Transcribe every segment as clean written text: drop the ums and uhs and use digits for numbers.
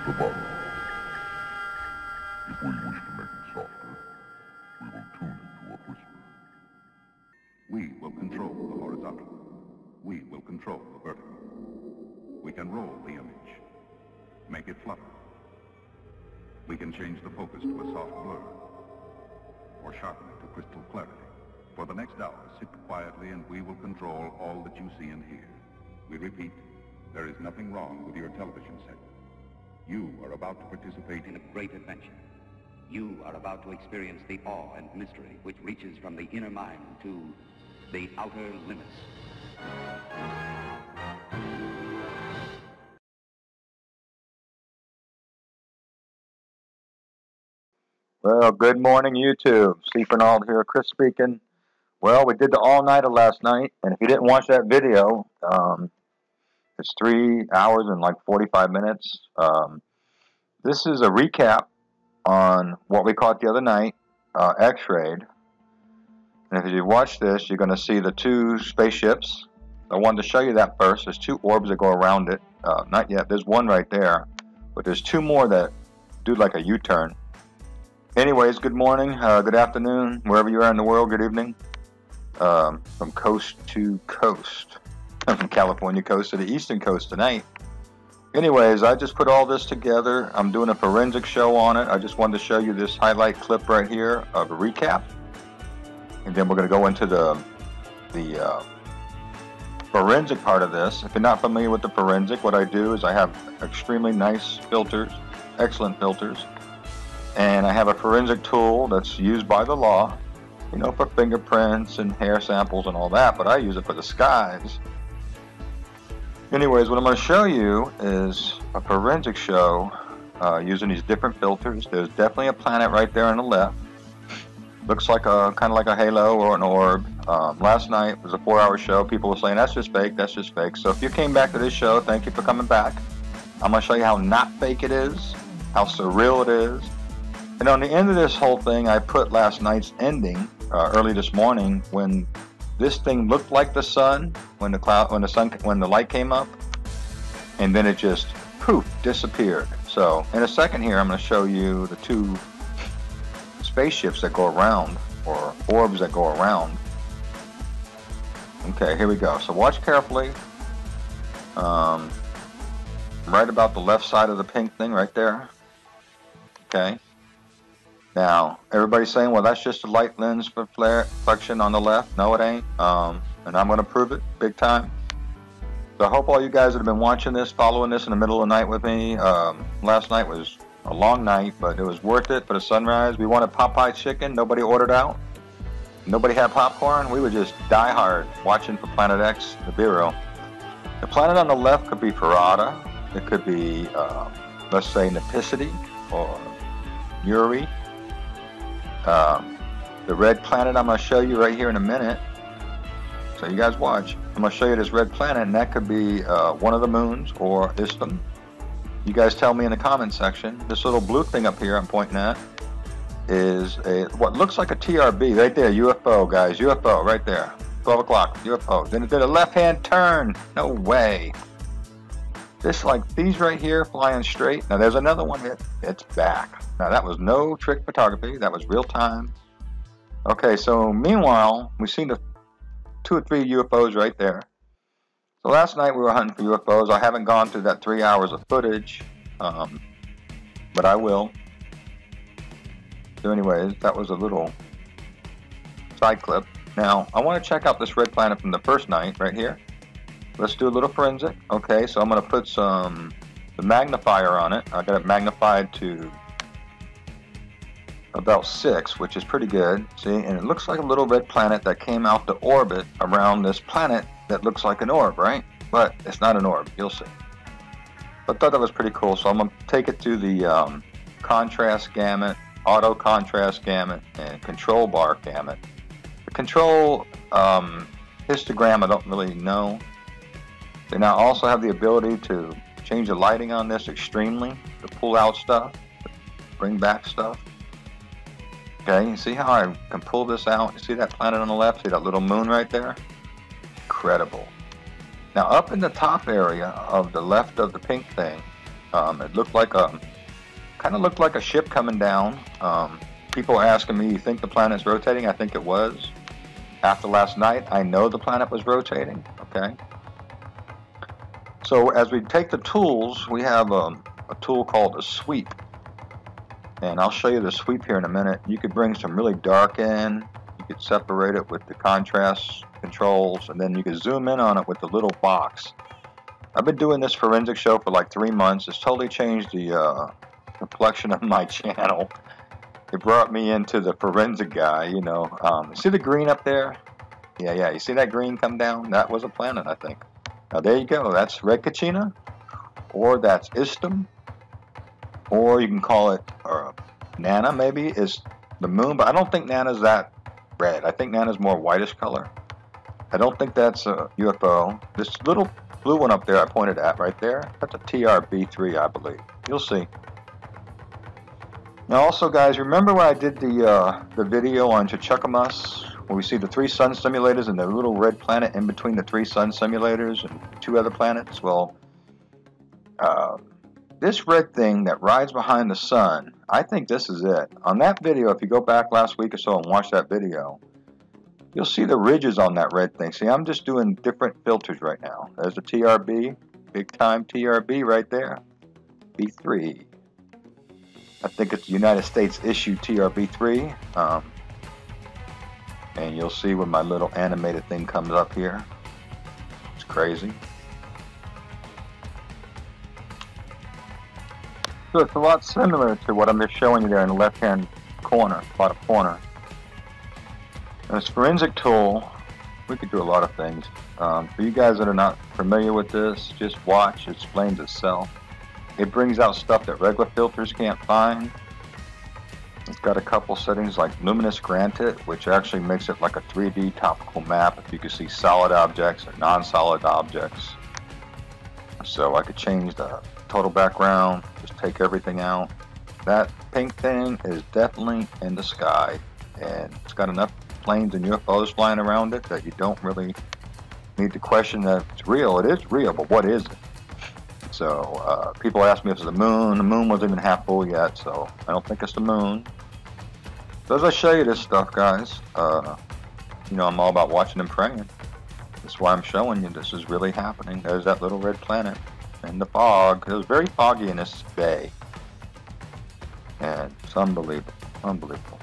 the bottom. If we wish to make it softer, we will tune it to a whisper. We will control the horizontal. We will control the vertical. We can roll the image, make it flutter. We can change the focus to a soft blur, or sharpen it to crystal clarity. For the next hour, sit quietly and we will control all that you see and hear. We repeat, there is nothing wrong with your television set. You are about to participate in a great adventure. You are about to experience the awe and mystery which reaches from the inner mind to the outer limits. Well, good morning, YouTube. Sleeping here, Chris speaking. Well, we did the all-nighter last night, and if you didn't watch that video, it's 3 hours and like 45 minutes. This is a recap on what we caught the other night, X-rayed. And if you watch this, you're going to see the two spaceships. I wanted to show you that first. There's two orbs that go around it. Not yet. There's one right there, but there's two more that do like a U-turn. Anyways, good morning, good afternoon, wherever you are in the world, good evening. From coast to coast. From California coast to the eastern coast tonight. Anyways, I just put all this together. I'm doing a forensic show on it. I just wanted to show you this highlight clip right here of a recap. And then we're going to go into the forensic part of this. If you're not familiar with the forensic, what I do is I have extremely nice filters, excellent filters. And I have a forensic tool that's used by the law, you know, for fingerprints and hair samples and all that, but I use it for the skies. Anyways, what I'm going to show you is a forensic show using these different filters. There's definitely a planet right there on the left. Looks like a kind of like a halo or an orb. Last night was a 4-hour show. People were saying that's just fake, that's just fake. So if you came back to this show, thank you for coming back. I'm going to show you how not fake it is, how surreal it is. And on the end of this whole thing, I put last night's ending early this morning when this thing looked like the sun when the light came up, and then it just poof disappeared. So in a second here, I'm going to show you the two spaceships that go around, or orbs that go around. Okay, here we go. So watch carefully. Right about the left side of the pink thing right there. Okay. Now, everybody's saying, well, that's just a light lens for reflection on the left. No, it ain't. And I'm going to prove it big time. So I hope all you guys that have been watching this, following this in the middle of the night with me. Last night was a long night, but it was worth it for the sunrise. We wanted Popeye chicken. Nobody ordered out. Nobody had popcorn. We would just die hard watching for Planet X, Nibiru. The planet on the left could be Ferrata. It could be, let's say, Nepicity or Uri. The red planet I'm going to show you right here in a minute. So you guys watch. I'm going to show you this red planet, and that could be one of the moons or Isthmus. You guys tell me in the comment section. This little blue thing up here I'm pointing at is what looks like a TRB right there. UFO, guys. UFO right there. 12 o'clock. UFO. Then it did a left-hand turn. No way. Just like these right here flying straight. Now there's another one here. It's back. Now that was no trick photography. That was real time. Okay, so meanwhile, we've seen the 2 or 3 UFOs right there. So last night we were hunting for UFOs. I haven't gone through that 3 hours of footage, but I will. So anyways, that was a little side clip. Now, I want to check out this red planet from the first night right here. Let's do a little forensic. Okay, so I'm going to put the magnifier on it. I got it magnified to about 6, which is pretty good. See, and it looks like a little red planet that came out to orbit around this planet that looks like an orb, right? But it's not an orb. You'll see. But I thought that was pretty cool, so I'm going to take it to the contrast gamut, auto contrast gamut, and control bar gamut. The control histogram I don't really know. They now also have the ability to change the lighting on this extremely, to pull out stuff, to bring back stuff. Okay, you see how I can pull this out? You see that planet on the left? See that little moon right there? Incredible. Now up in the top area of the left of the pink thing, It looked like kind of looked like a ship coming down. People are asking me, you think the planet's rotating? I think it was. After last night, I know the planet was rotating, okay? So as we take the tools, we have a tool called a sweep. And I'll show you the sweep here in a minute. You could bring some really dark in. You could separate it with the contrast controls, and then you could zoom in on it with the little box. I've been doing this forensic show for like 3 months. It's totally changed the complexion of my channel. It brought me into the forensic guy, you know. See the green up there? Yeah, you see that green come down? That was a planet, I think. Now there you go. That's Red Kachina, or that's Istum, or you can call it Nana, maybe, is the moon, but I don't think Nana's that red. I think Nana's more whitish color. I don't think that's a UFO. This little blue one up there I pointed at right there, that's a TRB3, I believe. You'll see. Now also, guys, remember when I did the video on Chichakamas, where we see the 3 sun simulators and the little red planet in between the 3 sun simulators and 2 other planets? Well, this red thing that rides behind the sun, I think this is it. On that video, if you go back last week or so and watch that video, you'll see the ridges on that red thing. See, I'm just doing different filters right now. There's a TRB, big time TRB right there, B3. I think it's United States issue TRB3. And you'll see when my little animated thing comes up here. It's crazy. So it's a lot similar to what I'm just showing you there in the left-hand corner, bottom corner. And this forensic tool, we could do a lot of things. For you guys that are not familiar with this, just watch. It explains itself. It brings out stuff that regular filters can't find. It's got a couple settings like luminous granite, which actually makes it like a 3D topical map if you can see solid objects or non-solid objects. So I could change the total background, just take everything out. That pink thing is definitely in the sky, and it's got enough planes and UFOs flying around it that you don't really need to question that it's real. It is real, but what is it? So people ask me if it's the moon. The moon wasn't even half full yet, so I don't think it's the moon. So as I show you this stuff, guys, you know, I'm all about watching and praying. That's why I'm showing you this is really happening. There's that little red planet in the fog. It was very foggy in this bay, and it's unbelievable, unbelievable.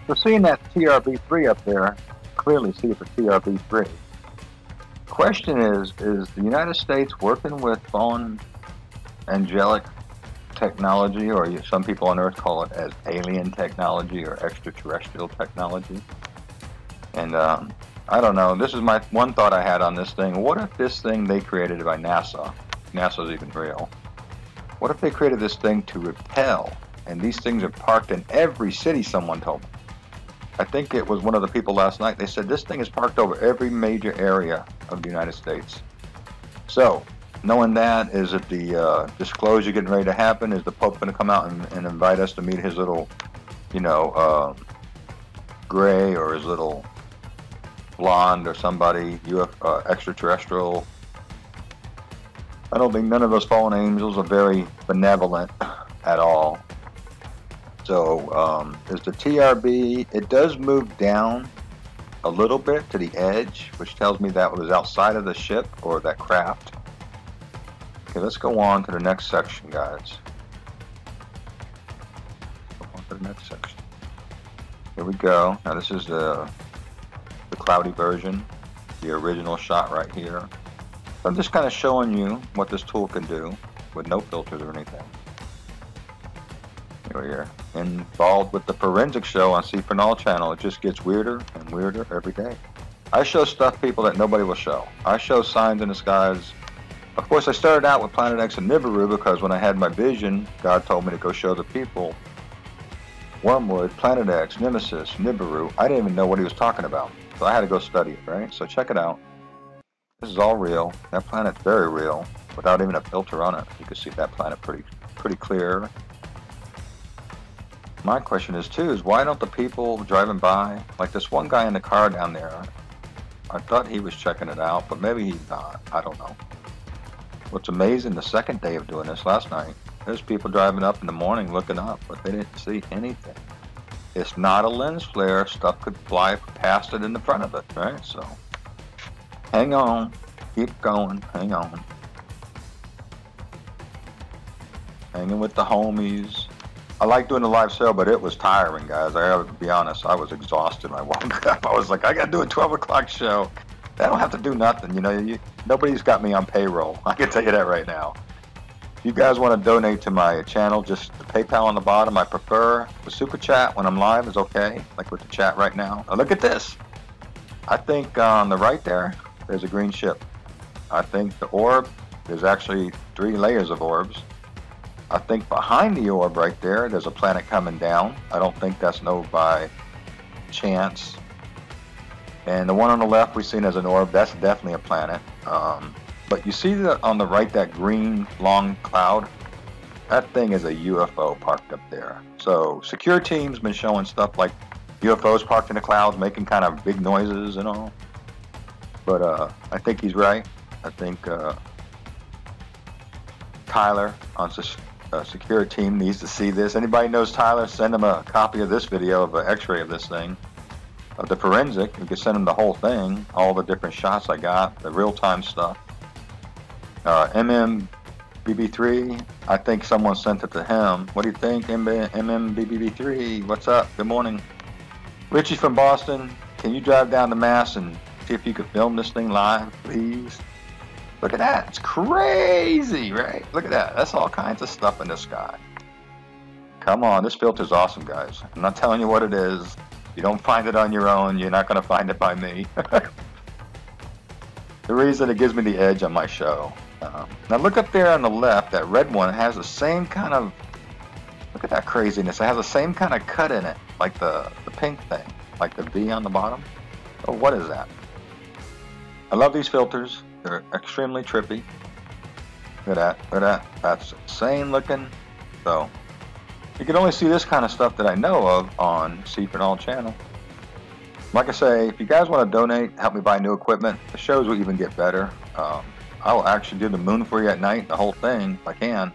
So seeing that TRB3 up there, clearly see it's a TRB3. Question is the United States working with fallen angelic technology, or some people on Earth call it as alien technology or extraterrestrial technology. And I don't know, this is my one thought I had on this thing. What if this thing they created by NASA, NASA's even real, what if they created this thing to repel, and these things are parked in every city, someone told me. I think it was one of the people last night, they said this thing is parked over every major area of the United States. So, knowing that, is it the disclosure getting ready to happen? Is the Pope going to come out and invite us to meet his little, you know, gray or his little blonde or somebody, extraterrestrial? I don't think none of those fallen angels are very benevolent at all. So, is the TRB, it does move down a little bit to the edge, which tells me that was outside of the ship or that craft. Okay, let's go on to the next section, guys. Go on to the next section. Here we go. Now this is the cloudy version, the original shot right here. I'm just kind of showing you what this tool can do with no filters or anything. Here we are, involved with the forensic show on C4NOW channel. It just gets weirder and weirder every day. I show stuff, people, that nobody will show. I show signs in the skies. Of course, I started out with Planet X and Nibiru because when I had my vision, God told me to go show the people Wormwood, Planet X, Nemesis, Nibiru. I didn't even know what he was talking about, so I had to go study it, right? So check it out. This is all real. That planet's very real, without even a filter on it. You can see that planet pretty clear. My question is too, is why don't the people driving by, like this one guy in the car down there, I thought he was checking it out, but maybe he's not. I don't know. What's amazing, the second day of doing this last night, there's people driving up in the morning looking up, but they didn't see anything. It's not a lens flare. Stuff could fly past it in the front of it, right? So, hang on. Keep going. Hang on. Hanging with the homies. I like doing the live show, but it was tiring, guys. I have to be honest. I was exhausted when I woke up. I was like, I got to do a 12 o'clock show. I don't have to do nothing. You know, nobody's got me on payroll. I can tell you that right now. If you guys want to donate to my channel, just the PayPal on the bottom. I prefer the super chat when I'm live is okay, like with the chat right now. Now look at this. I think on the right there's a green ship. I think the orb, there's actually 3 layers of orbs. I think behind the orb right there's a planet coming down. I don't think that's no by chance. And the one on the left we've seen as an orb, that's definitely a planet. But you see that on the right, that green long cloud? That thing is a UFO parked up there. So secure team's been showing stuff like UFOs parked in the clouds making kind of big noises and all. But I think he's right. I think Tyler on secure team needs to see this. Anybody knows Tyler, send him a copy of this video of an x-ray of this thing. Of the forensic, you can send him the whole thing, all the different shots I got, the real-time stuff. MMBB3, I think someone sent it to him. What do you think, MMBB3? What's up? Good morning. Richie from Boston, can you drive down to Mass and see if you could film this thing live, please? Look at that. It's crazy, right? Look at that. That's all kinds of stuff in the sky. Come on, this filter's awesome, guys. I'm not telling you what it is. You don't find it on your own, you're not going to find it by me. The reason it gives me the edge on my show. Now look up there on the left, that red one has the same kind of, look at that craziness. It has the same kind of cut in it, like the pink thing, like the V on the bottom. Oh, what is that? I love these filters. They're extremely trippy. Look at that, look at that. That's insane looking. So, you can only see this kind of stuff that I know of on C4NOW channel. Like I say, if you guys want to donate, help me buy new equipment, the shows will even get better. I will actually do the moon for you at night, the whole thing, if I can.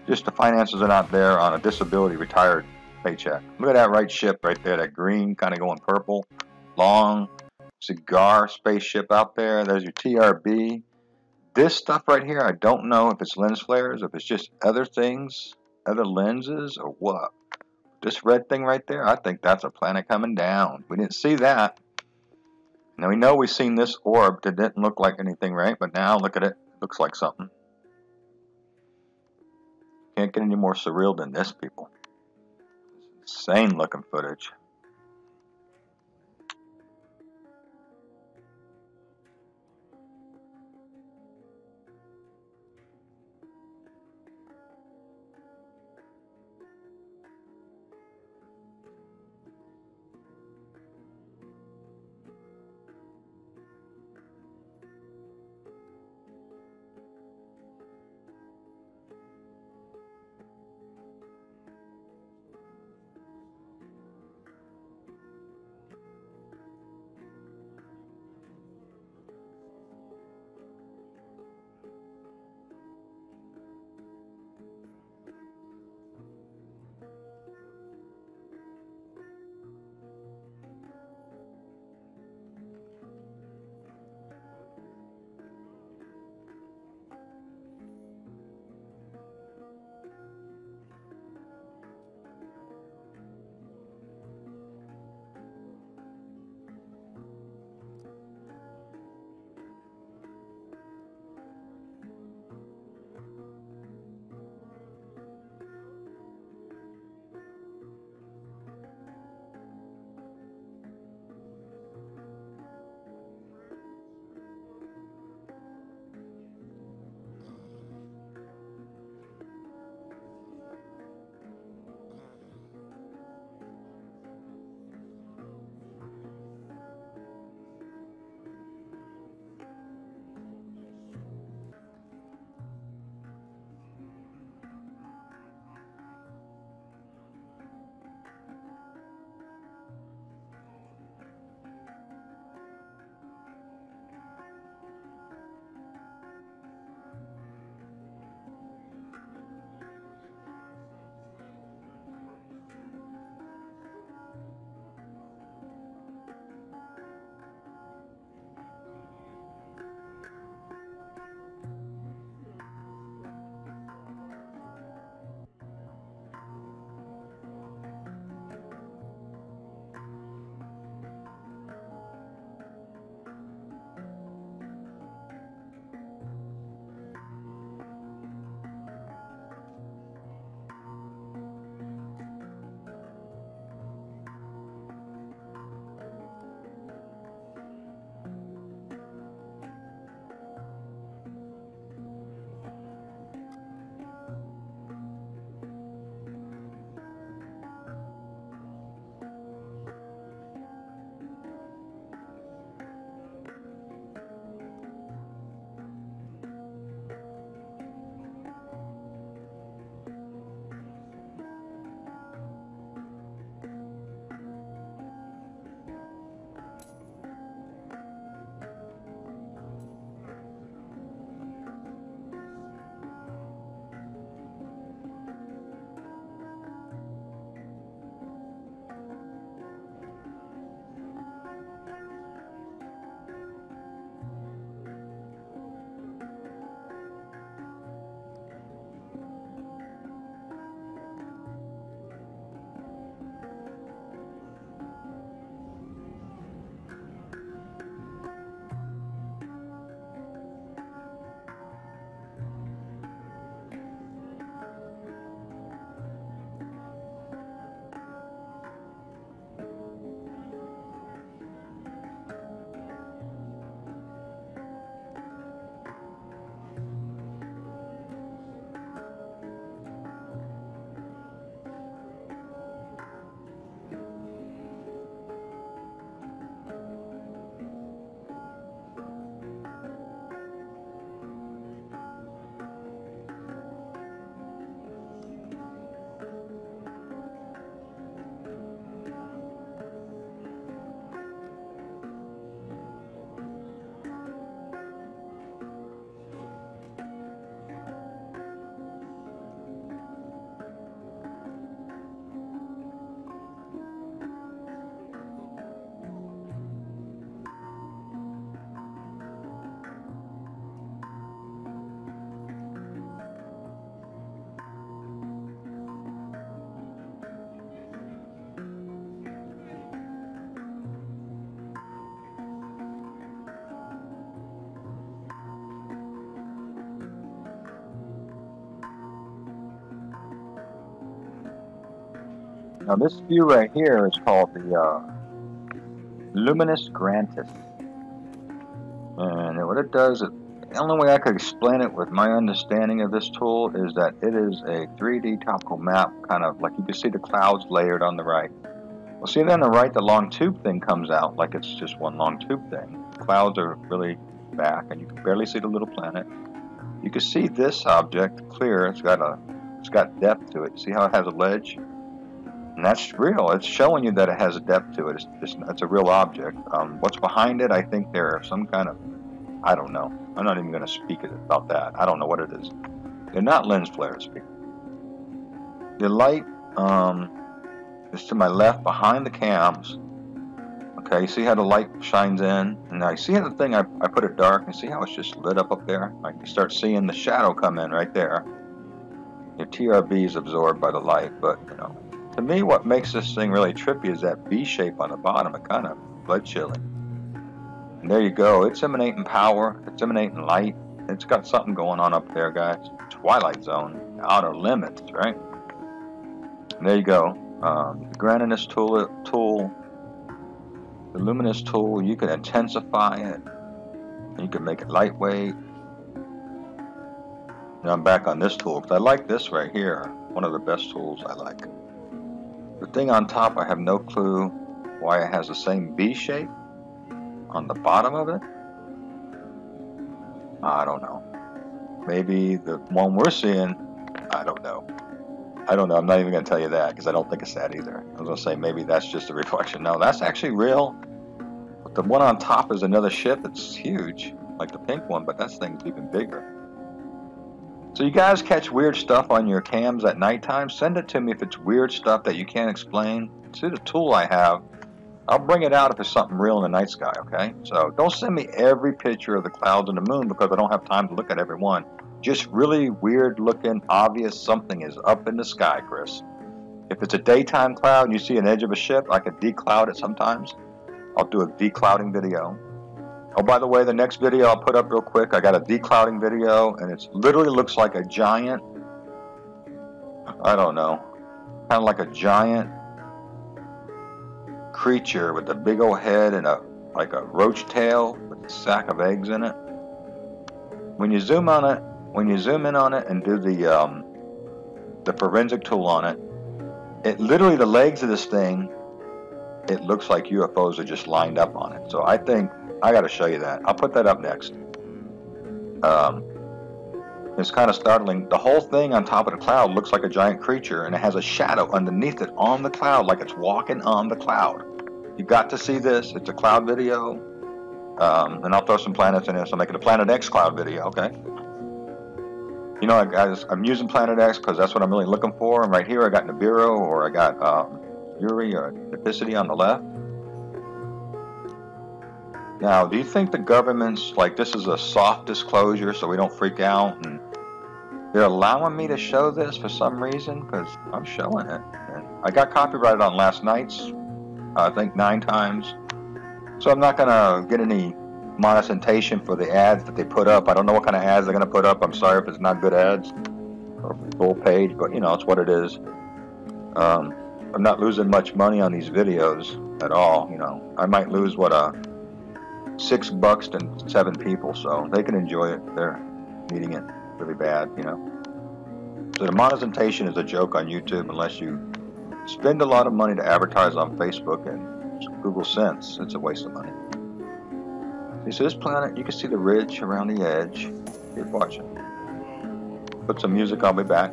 Just the finances are not there on a disability retired paycheck. Look at that right ship right there, that green kind of going purple. Long cigar spaceship out there. There's your TRB. This stuff right here, I don't know if it's lens flares, if it's just other things, other lenses, or what. This red thing right there, I think that's a planet coming down. We didn't see that. Now we know we've seen this orb that didn't look like anything, right? But now look at it, it looks like something. Can't get any more surreal than this, people. Insane looking footage. Now this view right here is called the luminous grantis. And what it does, the only way I could explain it with my understanding of this tool is that it is a 3D topical map, kind of like you can see the clouds layered on the right. Well, see on the right, the long tube thing comes out like it's just one long tube thing. Clouds are really back, and you can barely see the little planet. You can see this object clear. It's got depth to it. See how it has a ledge? And that's real. It's showing you that it has a depth to it. It's a real object. What's behind it? I think there some kind of, I don't know. I'm not even going to speak about that. I don't know what it is. They're not lens flares. The light is to my left behind the cams. Okay, you see how the light shines in? And I see how the thing, I put it dark, and see how it's just lit up there? Like you start seeing the shadow come in right there. Your TRB is absorbed by the light, but you know, to me what makes this thing really trippy is that V shape on the bottom. It kind of blood chilling. And there you go. It's emanating power. It's emanating light. It's got something going on up there, guys. Twilight Zone. Outer limits, right? And there you go. The Graninus tool, the luminous tool, you can intensify it. You can make it lightweight. Now I'm back on this tool because I like this right here. One of the best tools I like. The thing on top, I have no clue why it has the same V shape on the bottom of it. I don't know. Maybe the one we're seeing, I don't know. I'm not even going to tell you that because I don't think it's that either. I was going to say maybe that's just a reflection. No, that's actually real. But the one on top is another ship. It's huge, like the pink one, but that thing's even bigger. So you guys catch weird stuff on your cams at nighttime? Send it to me if it's weird stuff that you can't explain. See the tool I have. I'll bring it out if there's something real in the night sky, okay? So don't send me every picture of the clouds and the moon because I don't have time to look at every one. Just really weird looking, obvious something is up in the sky, Chris. If it's a daytime cloud and you see an edge of a ship, I could decloud it sometimes. I'll do a declouding video. Oh, by the way, the next video I'll put up real quick, I got a declouding video, and it literally looks like a giant, I don't know, kind of like a giant creature with a big old head and like a roach tail with a sack of eggs in it. When you zoom on it, when you zoom in on it and do the forensic tool on it, it literally, the legs of this thing, it looks like UFOs are just lined up on it. So I think I got to show you that. I'll put that up next. It's kind of startling. The whole thing on top of the cloud looks like a giant creature, and it has a shadow underneath it on the cloud, like it's walking on the cloud. You got to see this. It's a cloud video. And I'll throw some planets in there, so I'm making a Planet X cloud video, okay? You know, guys, I'm using Planet X because that's what I'm really looking for. And right here, I got Nibiru, or I got Uri or Epicity on the left. Now, do you think the government's like, this is a soft disclosure so we don't freak out, and they're allowing me to show this for some reason? Because I'm showing it. And I got copyrighted on last night's, I think 9 times. So I'm not going to get any monetization for the ads that they put up. I don't know what kind of ads they're going to put up. I'm sorry if it's not good ads or full page, but you know, it's what it is. I'm not losing much money on these videos at all. You know, I might lose what, $6 to 7 people, so they can enjoy it. They're needing it really bad, you know. So the monetization is a joke on YouTube unless you spend a lot of money to advertise on Facebook and Google Sense. It's a waste of money. See, so this planet, you can see the ridge around the edge. Keep watching. Put some music, I'll be back.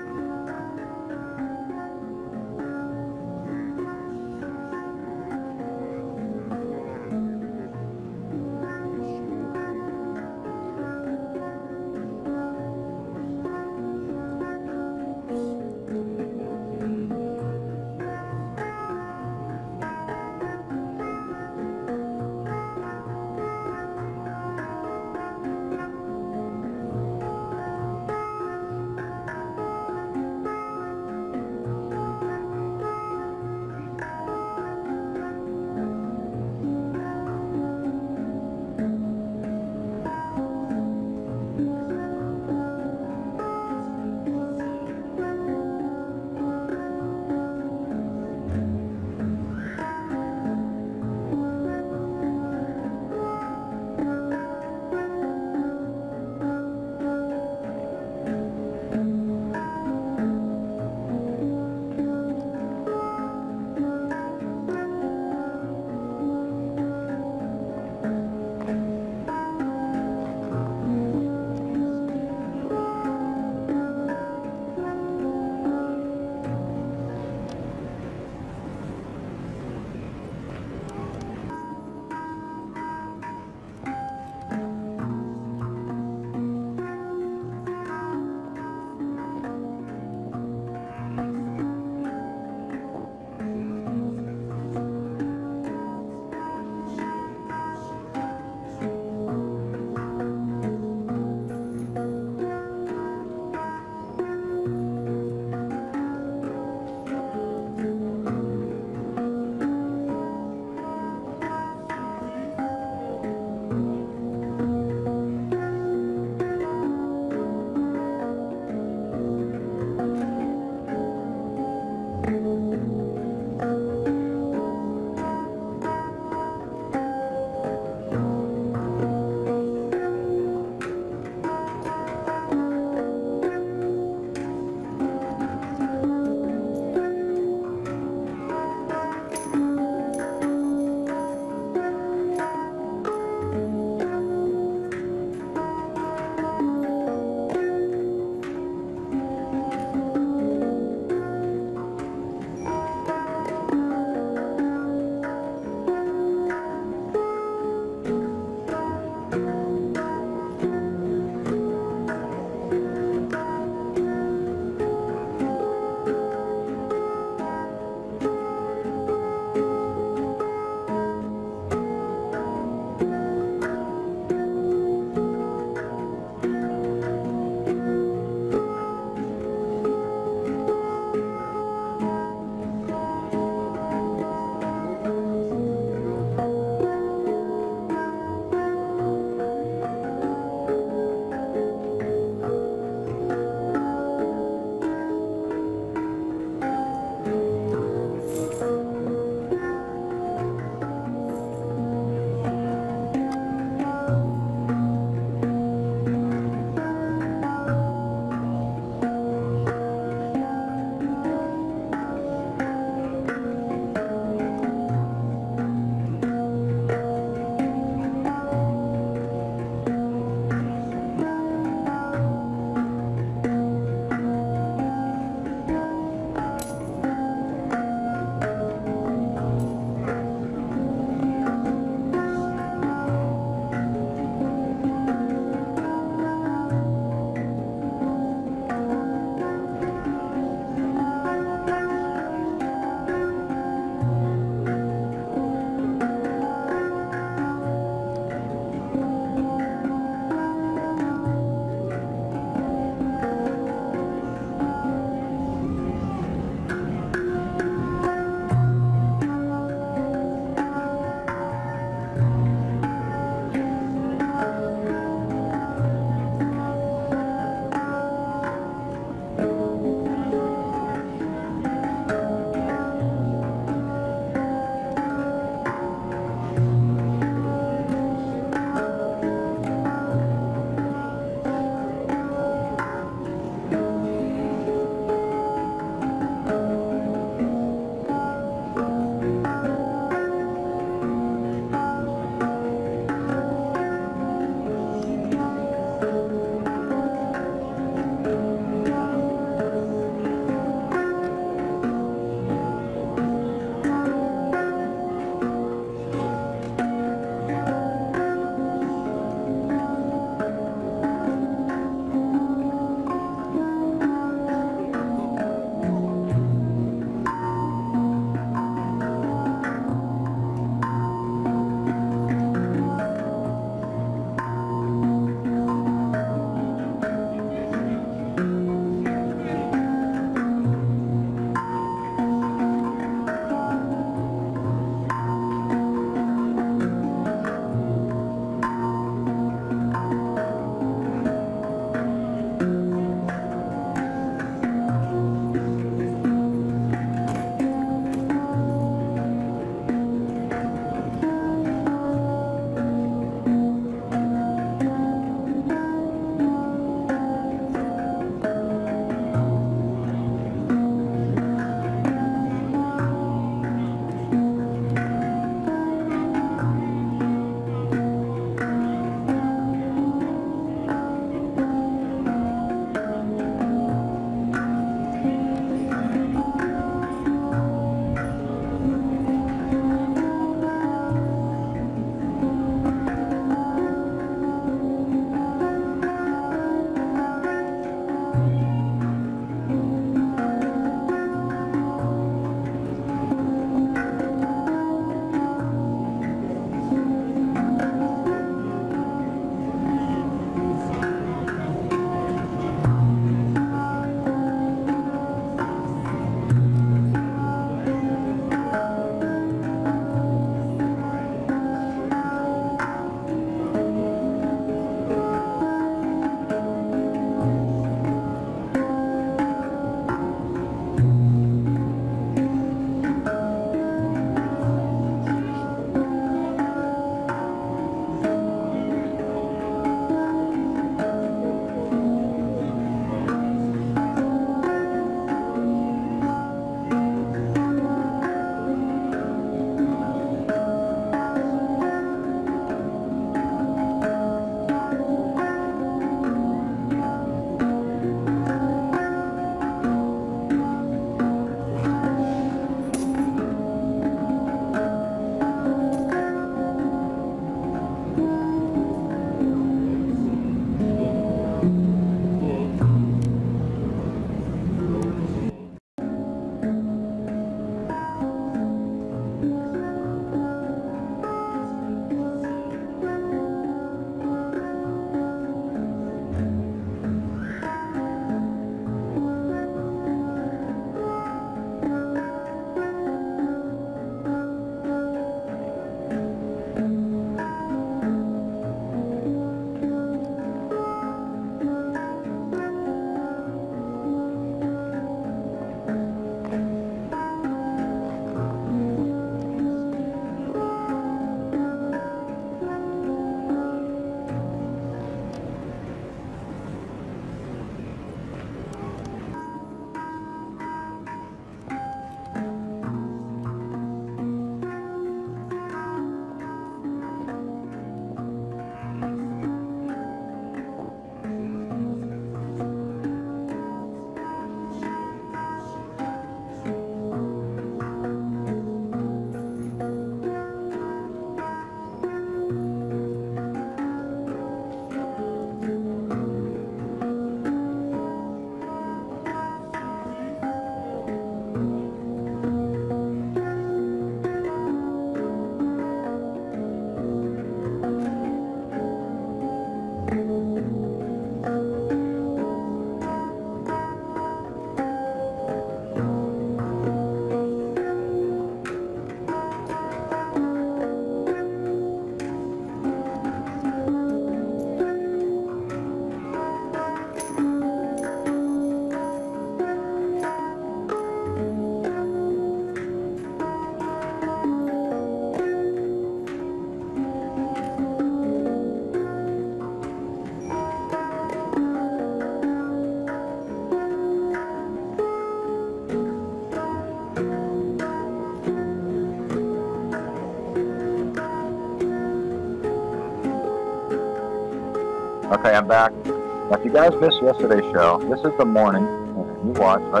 Okay, I'm back. Now, if you guys missed yesterday's show, this is the morning. You watched. I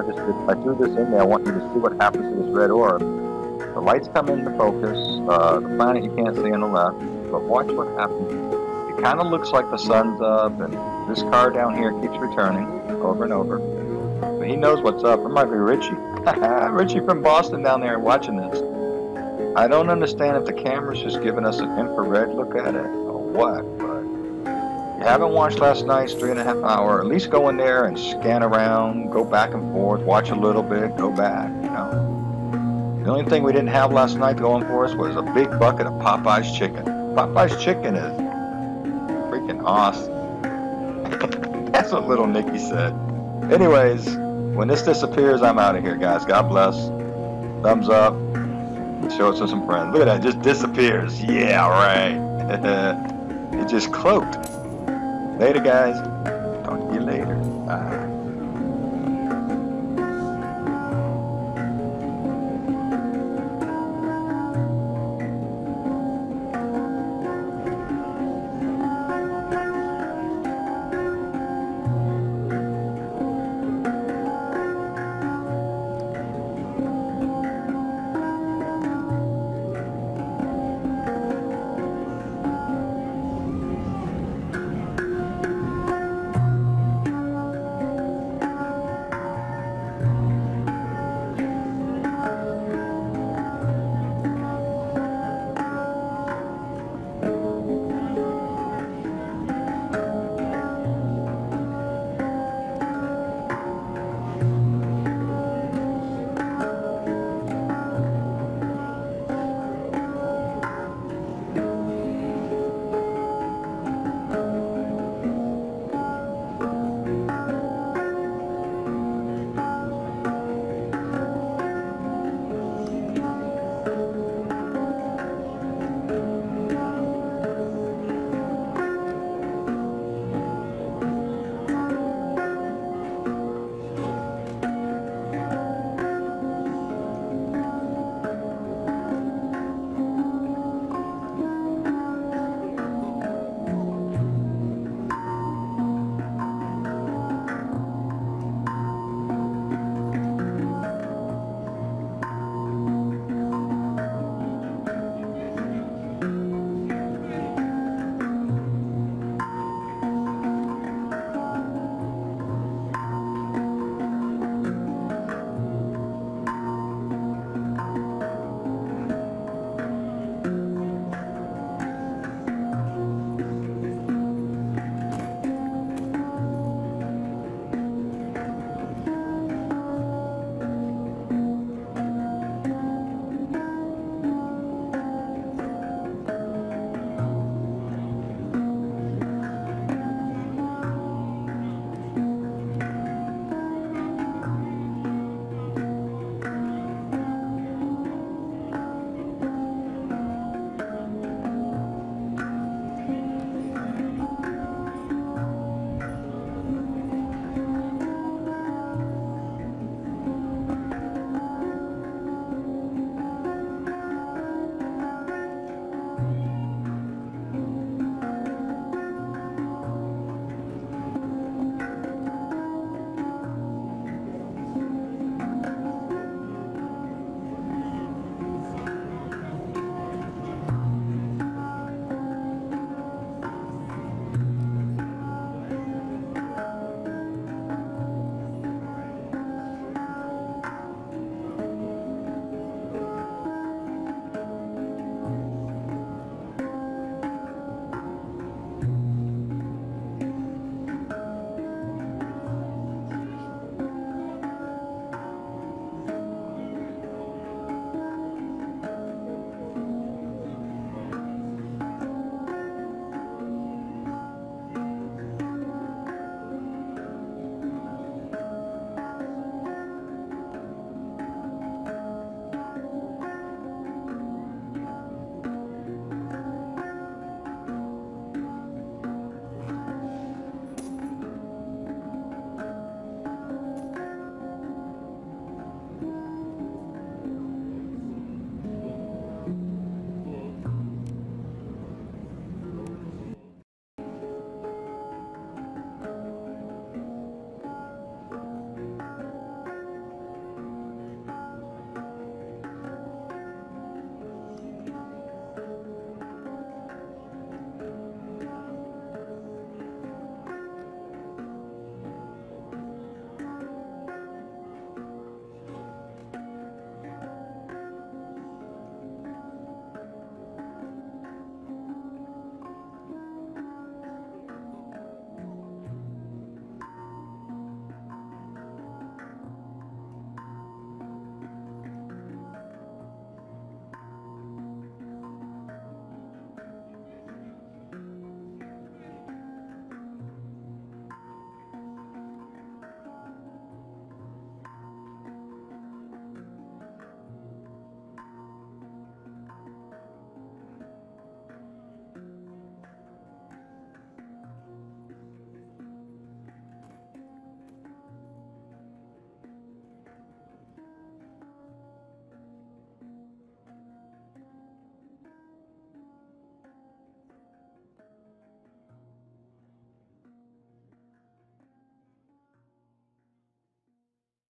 threw this in there. I want you to see what happens to this red orb. The lights come into focus. The planet you can't see on the left. But watch what happens. It kind of looks like the sun's up, and this car down here keeps returning over and over. But he knows what's up. It might be Richie. Richie from Boston down there watching this. I don't understand if the camera's just giving us an infrared look at it or what, but if you haven't watched last night's 3.5 hour, at least go in there and scan around, go back and forth, watch a little bit, go back, you know. The only thing we didn't have last night going for us was a big bucket of Popeye's chicken. Popeye's chicken is freaking awesome. That's what little Nicky said. Anyways, when this disappears, I'm out of here, guys. God bless. Thumbs up. Show it to some friends. Look at that. It just disappears. Yeah, right. It just cloaked. Later, guys. Talk to you later. Bye.